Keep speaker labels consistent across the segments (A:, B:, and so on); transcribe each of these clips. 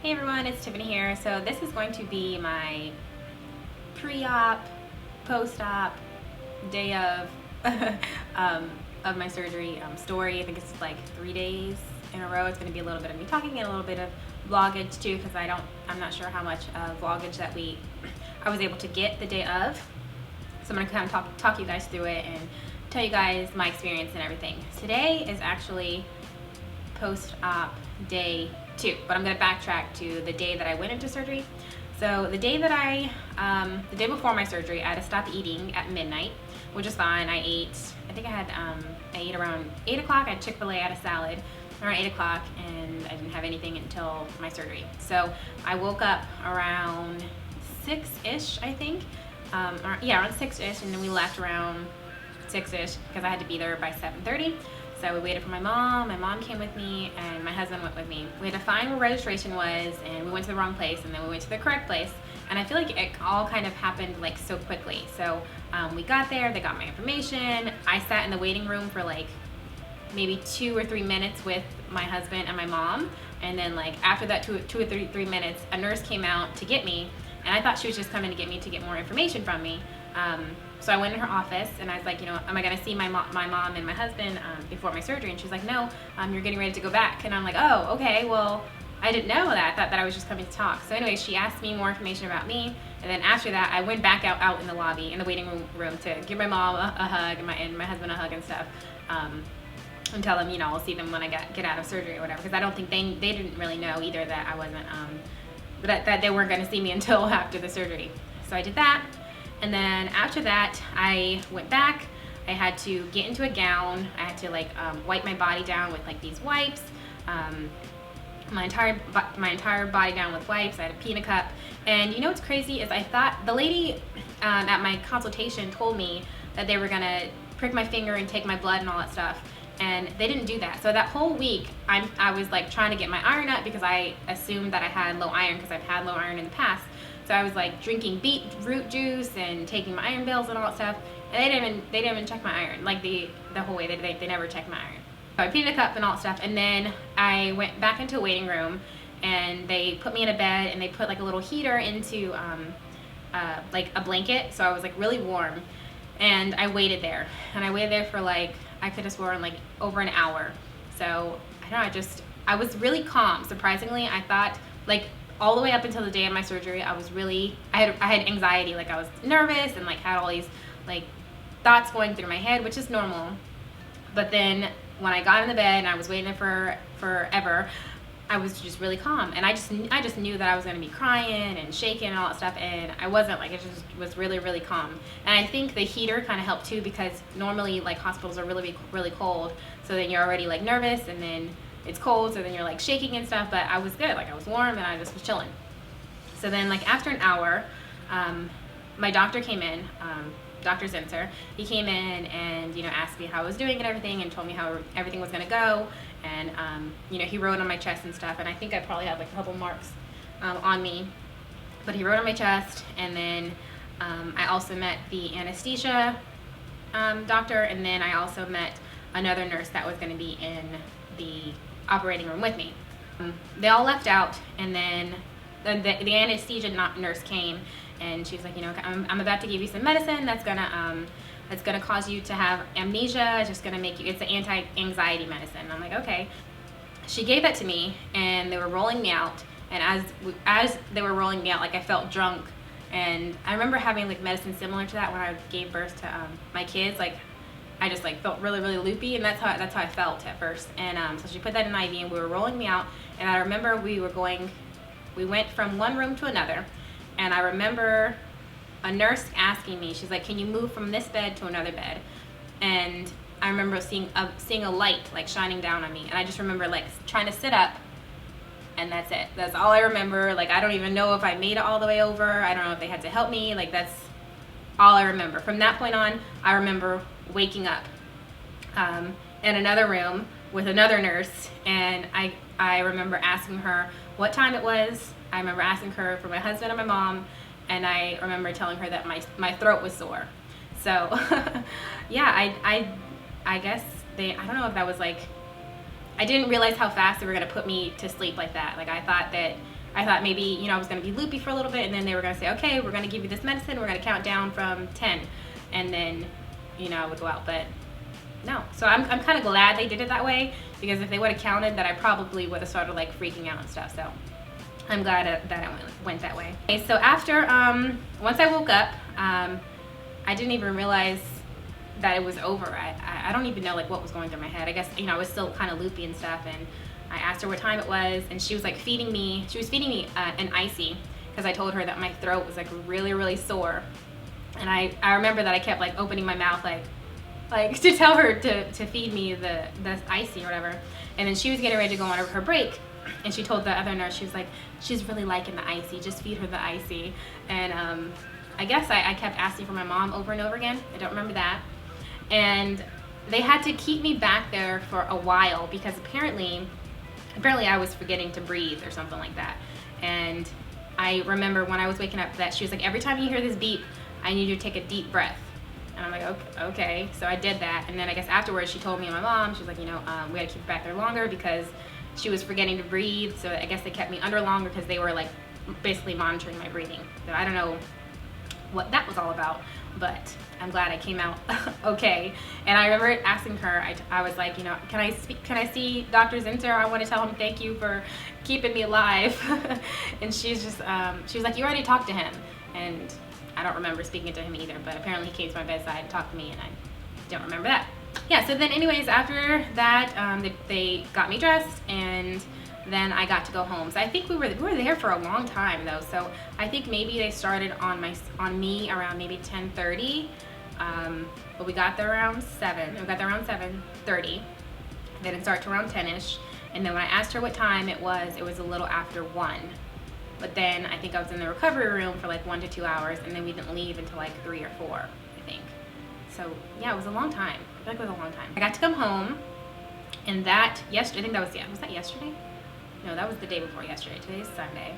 A: Hey everyone, it's Tiffany here. So this is going to be my pre-op, post-op, day of of my surgery story. I think it's like 3 days in a row. It's going to be a little bit of me talking and a little bit of vloggage too, because I'm not sure how much vloggage that I was able to get the day of. So I'm going to kind of talk you guys through it and tell you guys my experience and everything. Today is actually post-op day 2, but I'm going to backtrack to the day that I went into surgery. So the day that the day before my surgery, I had to stop eating at midnight, which is fine. I ate around 8 o'clock. I had Chick-fil-A, I had a salad around 8 o'clock, and I didn't have anything until my surgery. So I woke up around 6-ish, I think. Around 6-ish, and then we left around 6-ish because I had to be there by 7:30. So we waited for my mom came with me, and my husband went with me. We had to find where registration was, and we went to the wrong place, and then we went to the correct place. And I feel like it all kind of happened like so quickly. So we got there, they got my information. I sat in the waiting room for like maybe 2 or 3 minutes with my husband and my mom. And then like after that 2 or 3 minutes, a nurse came out to get me. And I thought she was just coming to get me to get more information from me. So I went in her office, and I was like, am I going to see my mom and my husband before my surgery? And she's like, no, you're getting ready to go back. And I'm like, oh, okay, well, I didn't know that. I thought that I was just coming to talk. So anyway, she asked me more information about me. And then after that, I went back out in the lobby, in the waiting room to give my mom a hug and my husband a hug and stuff. And tell them, I'll see them when I get out of surgery or whatever. Because I don't think they didn't really know either that I wasn't, that they weren't going to see me until after the surgery. So I did that. And then after that, I went back. I had to get into a gown. I had to like wipe my body down with like these wipes. My entire body down with wipes. I had a peanut cup. And you know what's crazy is I thought the lady at my consultation told me that they were gonna prick my finger and take my blood and all that stuff. And they didn't do that. So that whole week, I was like trying to get my iron up because I assumed that I had low iron because I've had low iron in the past. So I was like drinking beetroot juice and taking my iron pills and all that stuff. And they didn't even check my iron like the whole way. They never checked my iron. So I peed a cup and all that stuff. And then I went back into a waiting room, and they put me in a bed, and they put like a little heater into like a blanket. So I was like really warm, and I waited there. And I waited there for like, I could have sworn like over an hour. So I don't know, I was really calm. Surprisingly, I thought like, all the way up until the day of my surgery, I had anxiety, like I was nervous and like had all these like thoughts going through my head, which is normal. But then when I got in the bed and I was waiting for forever, I was just really calm, and I just knew that I was going to be crying and shaking and all that stuff, and I wasn't. Like, it just was really, really calm. And I think the heater kind of helped too, because normally like hospitals are really, really cold, so then you're already like nervous, and then it's cold, so then you're like shaking and stuff. But I was good, like I was warm, and I just was chilling. So then like after an hour, my doctor came in, Dr. Zinser. He came in and asked me how I was doing and everything, and told me how everything was gonna go. And he wrote on my chest and stuff, and I think I probably had like a couple marks on me, but he wrote on my chest. And then I also met the anesthesia doctor, and then I also met another nurse that was going to be in the operating room with me. They all left out, and then the anesthesia nurse came, and she was like, I'm about to give you some medicine that's gonna cause you to have amnesia. It's just gonna make you, it's an anti-anxiety medicine. And I'm like, okay. She gave that to me, and they were rolling me out, and as they were rolling me out, like I felt drunk. And I remember having like medicine similar to that when I gave birth to my kids. Like I just like felt really, really loopy, and that's how I felt at first. And so she put that in IV, and we were rolling me out. And I remember we went from one room to another, and I remember a nurse asking me, she's like, can you move from this bed to another bed? And I remember seeing a light like shining down on me, and I just remember like trying to sit up, and that's it. That's all I remember. Like I don't even know if I made it all the way over. I don't know if they had to help me. Like that's all I remember. From that point on, I remember waking up in another room with another nurse, and I remember asking her what time it was. I remember asking her for my husband and my mom, and I remember telling her that my throat was sore. So yeah, I guess I don't know if that was like, I didn't realize how fast they were going to put me to sleep like that. Like I thought that I thought maybe, you know, I was gonna be loopy for a little bit, and then they were gonna say, okay, we're gonna give you this medicine, we're gonna count down from 10, and then, you know, I would go out, but no. So I'm kind of glad they did it that way, because if they would have counted, that I probably would have started like freaking out and stuff. So I'm glad that it went that way. Okay, so after, once I woke up, I didn't even realize that it was over. I don't even know like what was going through my head. I guess, you know, I was still kind of loopy and stuff, and I asked her what time it was, and she was like feeding me, an icy, because I told her that my throat was like really, really sore. And I remember that I kept like opening my mouth like to tell her to feed me the icy or whatever. And then she was getting ready to go on her break, and she told the other nurse, she was like, she's really liking the icy, just feed her the icy. And I guess I kept asking for my mom over and over again. I don't remember that. And they had to keep me back there for a while, because apparently I was forgetting to breathe or something like that. And I remember when I was waking up that she was like, every time you hear this beep, I need you to take a deep breath. And I'm like, okay. So I did that. And then I guess afterwards she told me and my mom, she was like, you know, we had to keep her back there longer because she was forgetting to breathe. So I guess they kept me under longer because they were like basically monitoring my breathing. So I don't know what that was all about, but I'm glad I came out okay. And I remember asking her, I was like, you know, can I see Dr. Zinter? I want to tell him thank you for keeping me alive. And she was like, you already talked to him. And I don't remember speaking to him either, but apparently he came to my bedside and talked to me, and I don't remember that. Yeah, so then anyways, after that, they got me dressed, and then I got to go home. So I think we were there for a long time though. So I think maybe they started on me around maybe 10:30, but we got there around 7. We got there around 7:30. They didn't start till around 10ish, and then when I asked her what time it was a little after 1. But then I think I was in the recovery room for like 1 to 2 hours, and then we didn't leave until like 3 or 4, I think. So yeah, it was a long time. I feel like it was a long time. I got to come home, and I think that was, yeah, was that yesterday? No, that was the day before yesterday. Today's Sunday.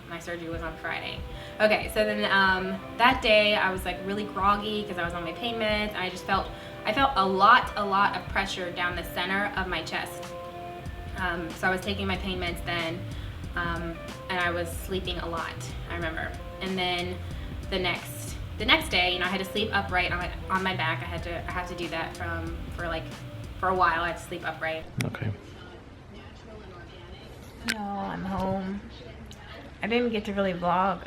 A: My surgery was on Friday. Okay, so then that day I was like really groggy because I was on my pain meds, and I felt a lot of pressure down the center of my chest. So I was taking my pain meds then, and I was sleeping a lot, I remember. And then the next day, you know, I had to sleep upright on my back. I had to do that for a while. I had to sleep upright.
B: Okay.
A: No, I'm home. I didn't get to really vlog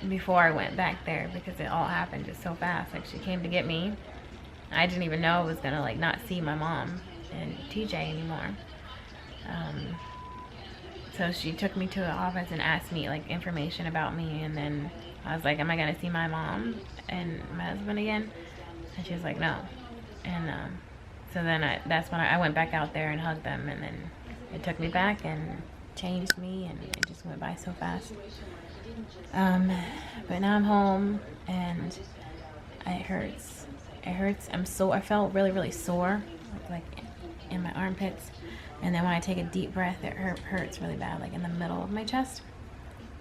A: before I went back there because it all happened just so fast. Like, she came to get me. I didn't even know I was gonna like not see my mom and TJ anymore. So she took me to the office and asked me like information about me, and then I was like, am I gonna see my mom and my husband again? And she was like, no. And so then that's when I went back out there and hugged them, and then it took me back and changed me, and it just went by so fast. But now I'm home, and it hurts. I felt really sore, like in my armpits. And then when I take a deep breath, it hurts really bad, like in the middle of my chest.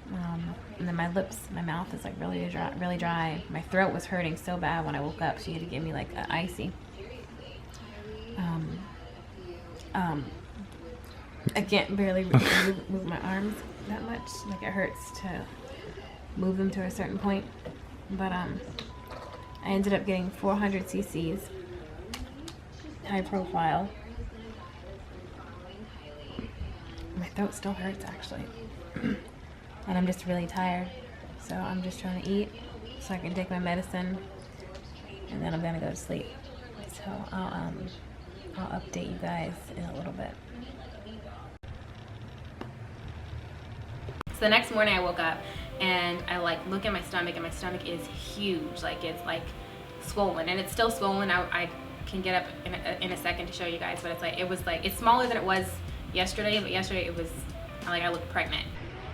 A: And then my mouth is like really dry. My throat was hurting so bad when I woke up. She had to give me like an icy. I can't barely move my arms that much. Like, it hurts to move them to a certain point. But I ended up getting 400 cc's, high profile. My throat still hurts actually. And I'm just really tired. So I'm just trying to eat so I can take my medicine, and then I'm gonna go to sleep. So I'll update you guys in a little bit. So the next morning I woke up and I like look at my stomach, and my stomach is huge. Like, it's like swollen, and it's still swollen. I can get up in a second to show you guys, but it's smaller than it was yesterday, but yesterday it was like I looked pregnant.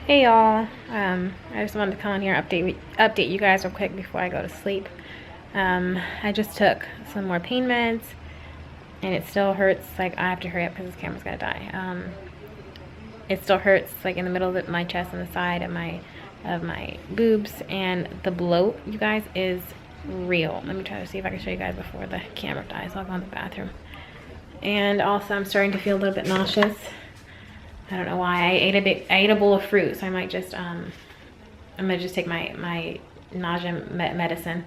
A: Hey y'all, I just wanted to come on here and update you guys real quick before I go to sleep. I just took some more pain meds, and it still hurts. Like, I have to hurry up because this camera's gonna die. It still hurts like in the middle of my chest and the side of my boobs, and the bloat, you guys, is real. Let me try to see if I can show you guys before the camera dies. I'll go in the bathroom. And also I'm starting to feel a little bit nauseous. I don't know why. I ate a bowl of fruit, so I might just I'm gonna just take my nausea medicine.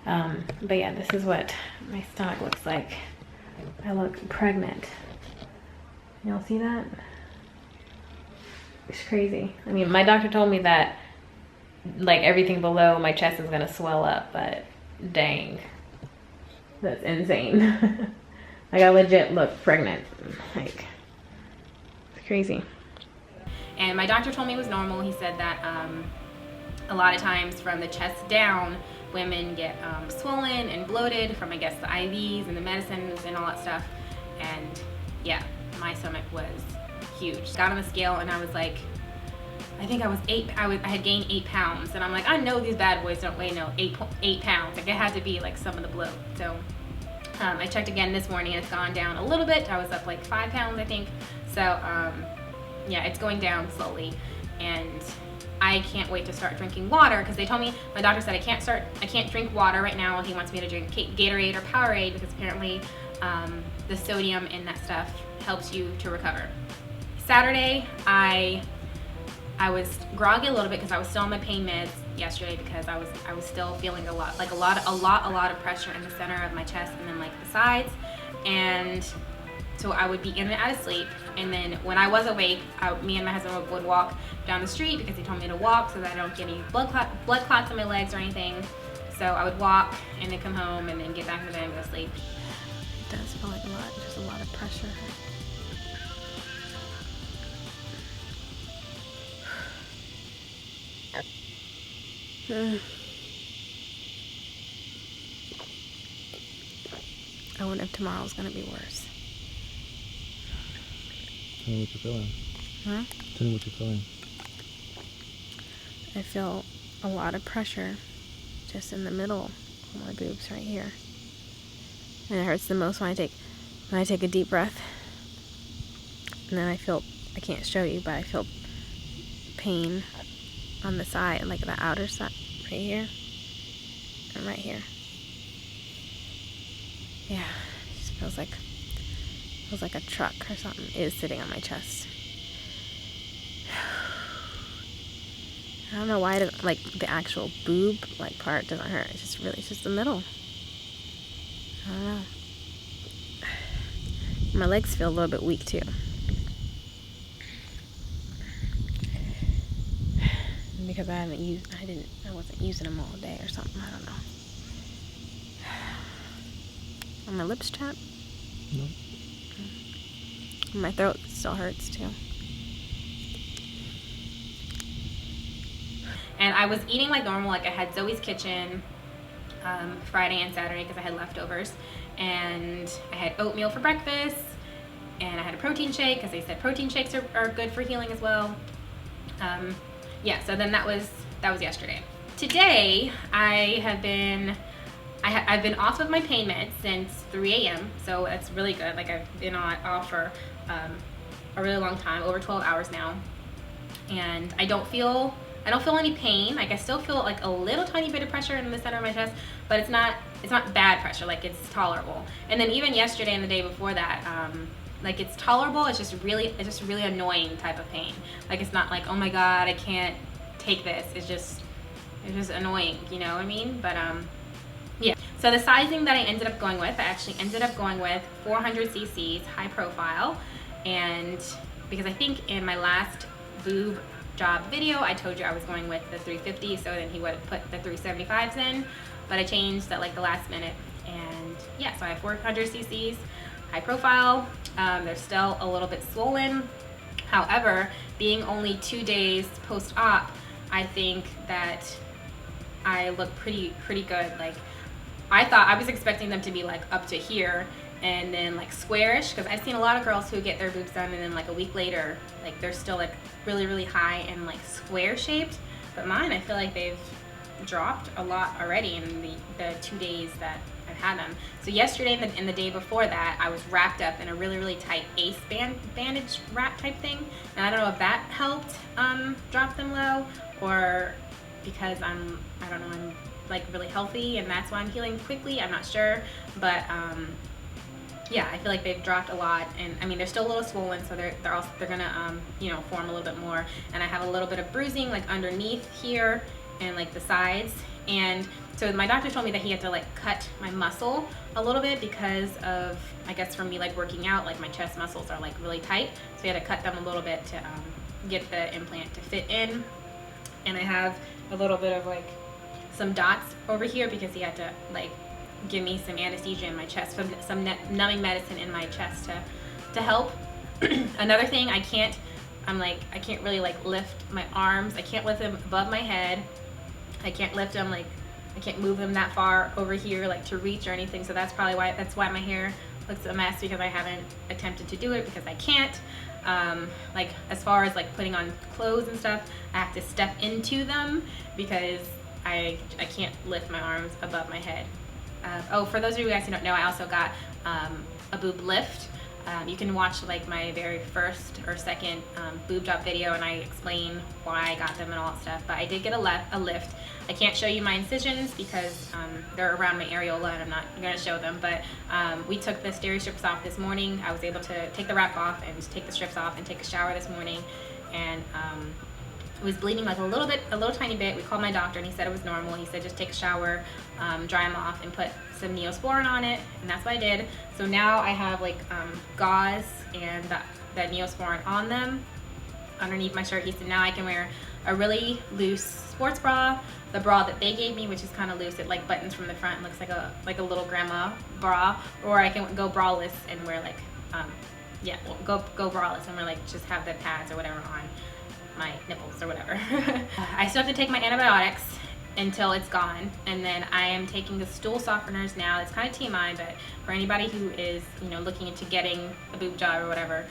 A: But yeah, this is what my stomach looks like. I look pregnant. Y'all see that? It's crazy. I mean, my doctor told me that like everything below my chest is gonna swell up, but dang, that's insane. Like I legit look pregnant. Like, it's crazy. And my doctor told me it was normal. He said that a lot of times from the chest down, women get swollen and bloated from, I guess, the IVs and the medicines and all that stuff. And yeah, my stomach was huge. Got on the scale and I was like, I think I was I had gained 8 pounds. And I'm like, I know these bad boys don't weigh 8 pounds. Like it had to be like some of the bloat. So I checked again this morning and it's gone down a little bit. I was up like 5 pounds, I think. So yeah, it's going down slowly. And I can't wait to start drinking water because they told me, my doctor said I can't drink water right now. He wants me to drink Gatorade or Powerade because apparently the sodium in that stuff helps you to recover. Saturday, I was groggy a little bit because I was still on my pain meds yesterday because I was still feeling a lot of pressure in the center of my chest and then like the sides, and so I would be in and out of sleep. And then when I was awake, me and my husband would walk down the street because he told me to walk so that I don't get any blood clots in my legs or anything. So I would walk and then come home and then get back in the bed and go to sleep. It does feel like just a lot of pressure. I wonder if tomorrow's gonna be worse.
B: Tell me what you're feeling.
A: Huh?
B: Tell me what you're feeling.
A: I feel a lot of pressure just in the middle of my boobs right here. And it hurts the most when I take a deep breath. And then I can't show you, but I feel pain on the side, like the outer side, right here, and right here. Yeah, it just feels like a truck or something is sitting on my chest. I don't know why like the actual boob like part doesn't hurt. It's just the middle. I don't know. My legs feel a little bit weak too. Because I wasn't using them all day or something, I don't know. Are my lips chapped?
B: No.
A: My throat still hurts too. And I was eating like normal, like I had Zoe's Kitchen Friday and Saturday because I had leftovers. And I had oatmeal for breakfast. And I had a protein shake because they said protein shakes are good for healing as well. Yeah, so then that was yesterday. Today, I've been off of my pain meds since 3 a.m. So that's really good. Like I've been off for a really long time, over 12 hours now. And I don't feel any pain. Like I still feel like a little tiny bit of pressure in the center of my chest, but it's not bad pressure. Like it's tolerable. And then even yesterday and the day before that, like it's tolerable. It's just really annoying type of pain. Like it's not like, oh my god, I can't take this. It's just annoying, you know what I mean? But yeah. So the sizing that I ended up going with, I actually ended up going with 400 cc's high profile, and because I think in my last boob job video I told you I was going with the 350, so then he would have put the 375s in, but I changed at like the last minute, and yeah, so I have 400 cc's high profile. They're still a little bit swollen. However, being only 2 days post-op, I think that I look pretty good. Like I was expecting them to be like up to here and then like squarish, because I've seen a lot of girls who get their boobs done and then like a week later, like they're still like really high and like square shaped. But mine, I feel like they've dropped a lot already in the 2 days that I've had them. So yesterday and the day before that, I was wrapped up in a really tight ace bandage wrap type thing, and I don't know if that helped drop them low, or because I'm like really healthy and that's why I'm healing quickly. I'm not sure, but yeah, I feel like they've dropped a lot, and I mean they're still a little swollen, so they're gonna you know, form a little bit more. And I have a little bit of bruising like underneath here and like the sides. And so my doctor told me that he had to like cut my muscle a little bit because of, I guess, from me like working out, like my chest muscles are like really tight, so he had to cut them a little bit to get the implant to fit in. And I have a little bit of like some dots over here because he had to like give me some anesthesia in my chest, some numbing medicine in my chest to help. Another thing, I can't really like lift my arms. I can't lift them above my head. I can't lift them, like I can't move them that far over here like to reach or anything. So that's why my hair looks a mess, because I haven't attempted to do it because I can't. Like as far as like putting on clothes and stuff, I have to step into them because I can't lift my arms above my head. Oh, for those of you guys who don't know, I also got a boob lift. You can watch like my very first or second boob job video, and I explain why I got them and all that stuff. But I did get a lift. I can't show you my incisions because they're around my areola and I'm not going to show them. But we took the steri strips off this morning. I was able to take the wrap off and take the strips off and take a shower this morning. And it was bleeding like a little tiny bit. We called my doctor and he said it was normal. He said just take a shower, dry them off, and put some Neosporin on it, and that's what I did. So now I have like gauze and that Neosporin on them underneath my shirt. He said now I can wear a really loose sports bra, the bra that they gave me, which is kind of loose. It like buttons from the front and looks like a little grandma bra, or I can go braless and wear like go braless and wear like just have the pads or whatever on my nipples or whatever. I still have to take my antibiotics until it's gone, and then I am taking the stool softeners now. It's kind of TMI, but for anybody who is, you know, looking into getting a boob job or whatever,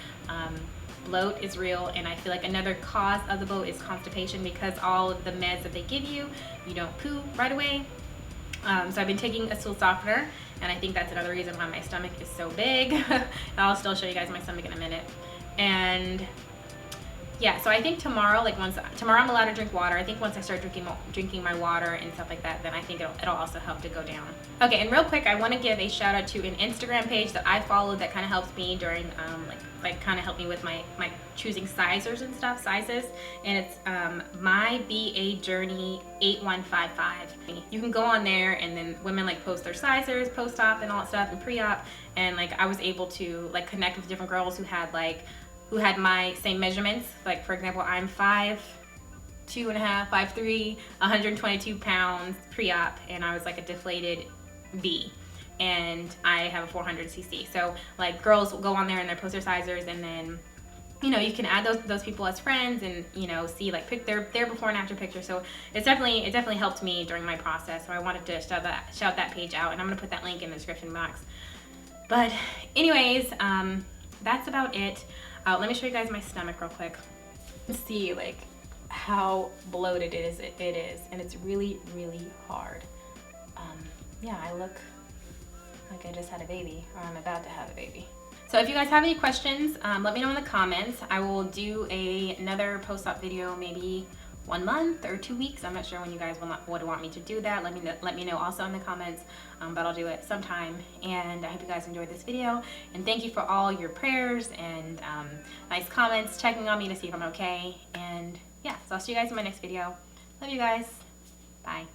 A: bloat is real, and I feel like another cause of the bloat is constipation, because all of the meds that they give you, you don't poo right away. So I've been taking a stool softener, and I think that's another reason why my stomach is so big. I'll still show you guys my stomach in a minute. And yeah, so I think tomorrow I'm allowed to drink water. I think once I start drinking my water and stuff like that, then I think it'll also help to go down. Okay, and real quick, I want to give a shout out to an Instagram page that I followed that kind of helps me during like kind of helped me with my choosing sizes and stuff, and it's my BA Journey 8155. You can go on there, and then women like post their sizes, post-op and all that stuff, and pre-op, and like I was able to like connect with different girls who had my same measurements. Like for example, I'm 5'2.5", 5'3", 122 pounds pre-op, and I was like a deflated V, and I have a 400cc. So like girls will go on there and they post their sizers, and then you know you can add those people as friends, and you know see like pick their before and after pictures. So it definitely helped me during my process. So I wanted to shout that page out, and I'm gonna put that link in the description box. But anyways, that's about it. Let me show you guys my stomach real quick. See like how bloated it is, and it's really, really hard. Yeah, I look like I just had a baby, or I'm about to have a baby. So if you guys have any questions, let me know in the comments. I will do another post-op video maybe 1 month or 2 weeks. I'm not sure when you guys would want me to do that. Let me know also in the comments, but I'll do it sometime. And I hope you guys enjoyed this video, and thank you for all your prayers and nice comments, checking on me to see if I'm okay. And yeah, so I'll see you guys in my next video. Love you guys. Bye.